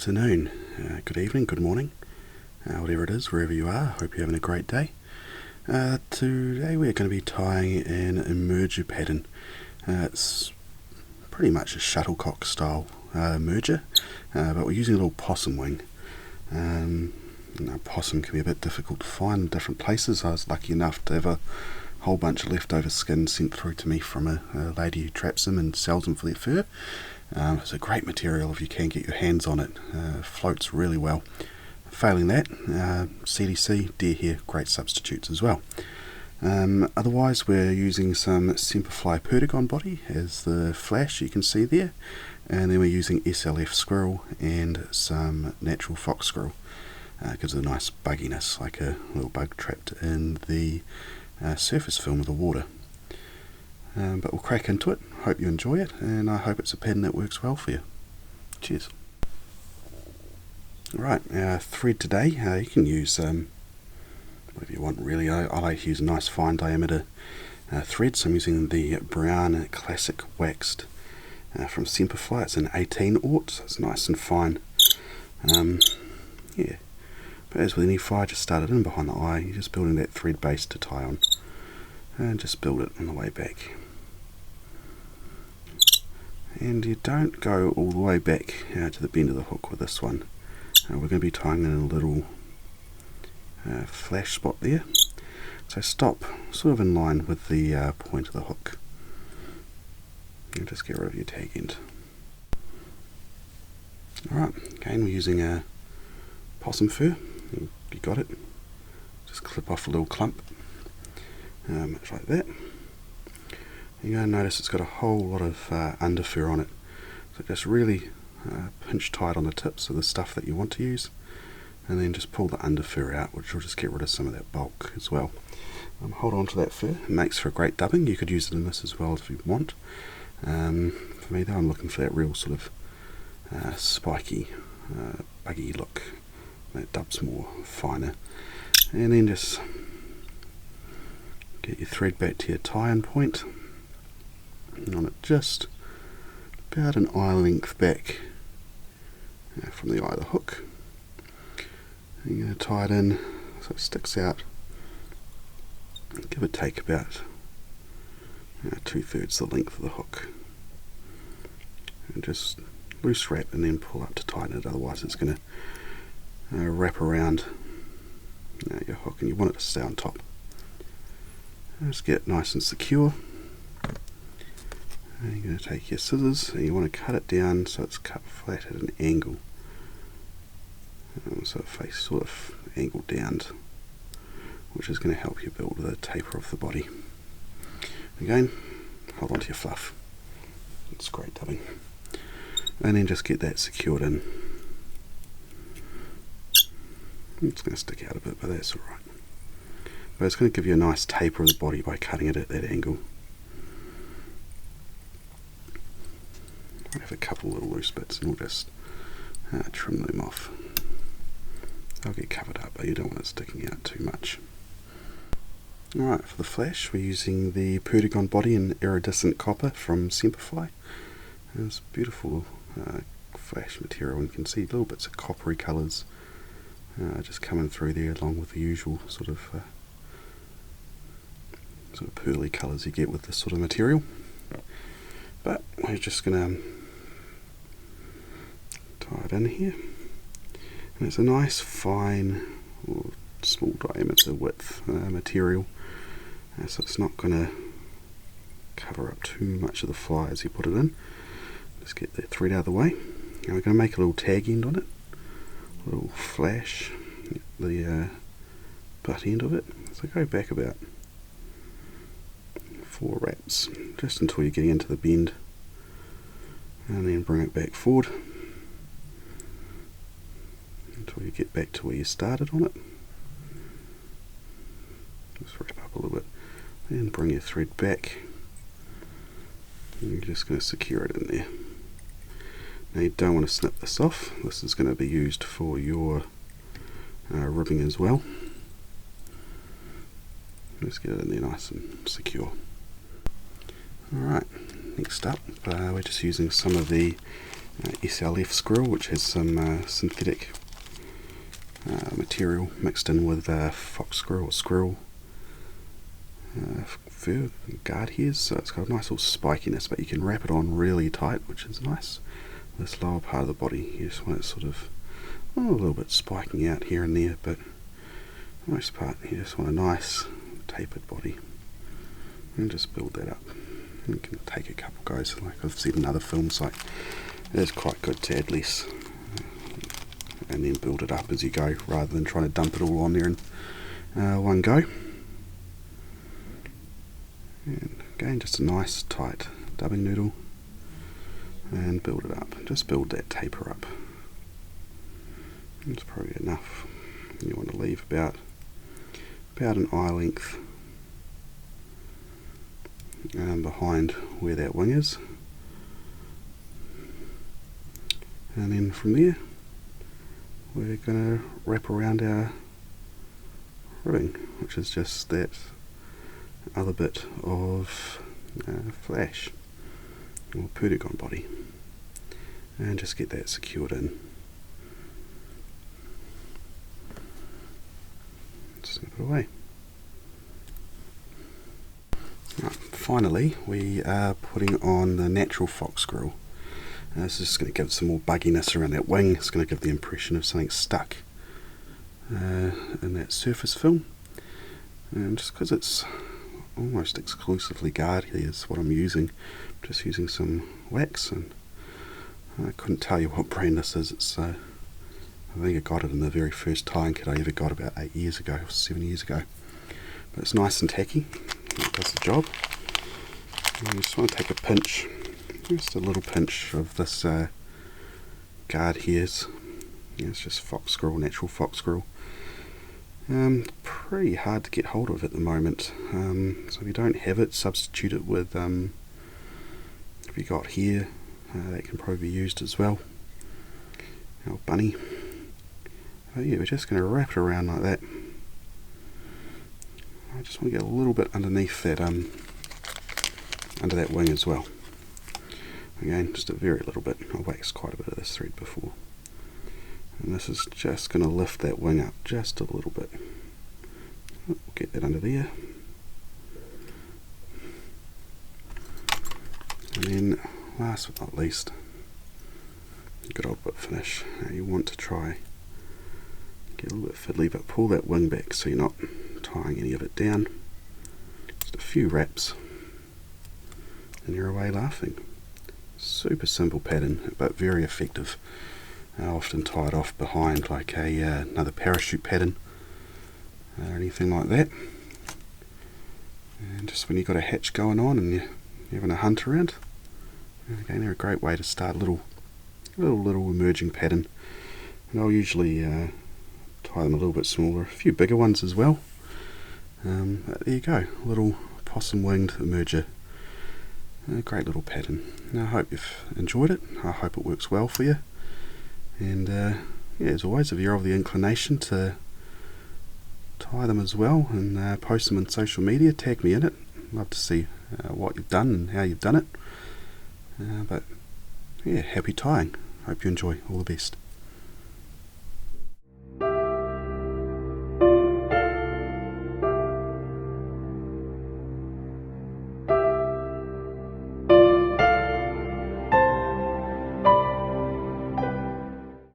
afternoon, good evening, good morning, whatever it is, wherever you are. Hope you're having a great day. Today we're going to be tying an merger pattern. It's pretty much a shuttlecock style merger, but we're using a little possum wing. Possum can be a bit difficult to find in different places. I was lucky enough to have a whole bunch of leftover skin sent through to me from a lady who traps them and sells them for their fur. It's a great material if you can get your hands on it. Floats really well. Failing that, CDC, deer hair, great substitutes as well. Otherwise we're using some Semperfli Perdigon body as the flash you can see there, and then we're using SLF Squirrel and some natural fox squirrel. Gives it a nice bugginess, like a little bug trapped in the surface film of the water. But we'll crack into it. Hope you enjoy it, and I hope it's a pattern that works well for you. Cheers. Alright, our thread today, you can use whatever you want really. I like to use a nice fine diameter thread, so I'm using the brown classic waxed from Semperfli. It's an 18 aught, so it's nice and fine. Yeah, but as with any fire, just start it in behind the eye. You're just building that thread base to tie on, and just build it on the way back. And you don't go all the way back to the bend of the hook with this one. We're going to be tying in a little flash spot there, so stop sort of in line with the point of the hook and just get rid of your tag end. Alright, again we're using a possum fur. You got it. Just clip off a little clump, much like that. You're going to notice it's got a whole lot of underfur on it, so just really pinch tight on the tips of the stuff that you want to use, and then just pull the underfur out, which will just get rid of some of that bulk as well. Hold on to that fur. It makes for a great dubbing. You could use it in this as well if you want. For me though, I'm looking for that real sort of spiky, buggy look that dubs more finer. And then just get your thread back to your tie-in point, and on it just about an eye length back from the eye of the hook. And you're going to tie it in so it sticks out. Give or take about 2/3 the length of the hook, and just loose wrap and then pull up to tighten it, otherwise it's going to wrap around your hook, and you want it to stay on top. Just get it nice and secure. And you're going to take your scissors and you want to cut it down so it's cut flat at an angle, so it faces sort of angled down, which is going to help you build the taper of the body. Again, hold on to your fluff. It's great dubbing. And then just get that secured in. It's going to stick out a bit, but that's alright. But it's going to give you a nice taper of the body by cutting it at that angle. I have a couple little loose bits and we'll just trim them off. They'll get covered up, but you don't want it sticking out too much. Alright, for the flash we're using the Perdigon body in Iridescent copper from Semperfli. It's beautiful flash material, and you can see little bits of coppery colours just coming through there, along with the usual sort of pearly colours you get with this sort of material. But we're just going to tie it in here, and it's a nice fine or small diameter width material, so it's not going to cover up too much of the fly as you put it in. Just get that thread out of the way, and we're going to make a little tag end on it, a little flash, the butt end of it. So go back about 4 wraps, just until you're getting into the bend, and then bring it back forward until you get back to where you started on it. Just wrap up a little bit, then bring your thread back, and you're just going to secure it in there. Now you don't want to snip this off. This is going to be used for your ribbing as well. Just get it in there nice and secure. Alright, next up we're just using some of the SLF Squirrel, which has some synthetic material mixed in with fox squirrel or squirrel fur guard hairs, so it's got a nice little spikiness, but you can wrap it on really tight, which is nice. This lower part of the body, you just want it sort of a little bit spiking out here and there, but for the most part you just want a nice tapered body, and just build that up. You can take a couple goes, like I've seen in other films, like it is quite good to add less and then build it up as you go, rather than trying to dump it all on there in one go. And again, just a nice tight dubbing noodle, and build it up. Just build that taper up. That's probably enough. You want to leave about an eye length behind where that wing is, and then from there we're going to wrap around our ribbing, which is just that other bit of flash or Perdigon body, and just get that secured in. Just going to put it away. Right, finally we are putting on the natural fox squirrel. This is just going to give some more bugginess around that wing. It's going to give the impression of something stuck in that surface film, and just because it's almost exclusively guard here is what I'm using. I'm just using some wax, and I couldn't tell you what brand this is. It's I think I got it in the very first tying kit I ever got about 8 years ago, or 7 years ago. But it's nice and tacky, it does the job. And you just want to take a pinch, just a little pinch of this guard hairs. It's just fox squirrel, natural fox squirrel. Pretty hard to get hold of at the moment, so if you don't have it, substitute it with, if you got hair, that can probably be used as well, or bunny. But yeah, we're just going to wrap it around like that. I just want to get a little bit underneath that, under that wing as well. Again, just a very little bit. I waxed quite a bit of this thread before. And this is just going to lift that wing up just a little bit. We'll get that under there. And then, last but not least, good old bit finish. Now you want to try, get a little bit fiddly, but pull that wing back so you're not tying any of it down. Just a few wraps, and you're away laughing. Super simple pattern, but very effective. I often tie it off behind like another parachute pattern or anything like that. And just when you've got a hatch going on and you're having a hunt around, again, they're a great way to start a little emerging pattern. And I'll usually tie them a little bit smaller, a few bigger ones as well. But there you go, a little possum winged emerger. A great little pattern. Now, I hope you've enjoyed it. I hope it works well for you. And yeah, as always, if you're of the inclination to tie them as well and post them on social media, tag me in it. I'd love to see what you've done and how you've done it. But yeah, happy tying. Hope you enjoy. All the best.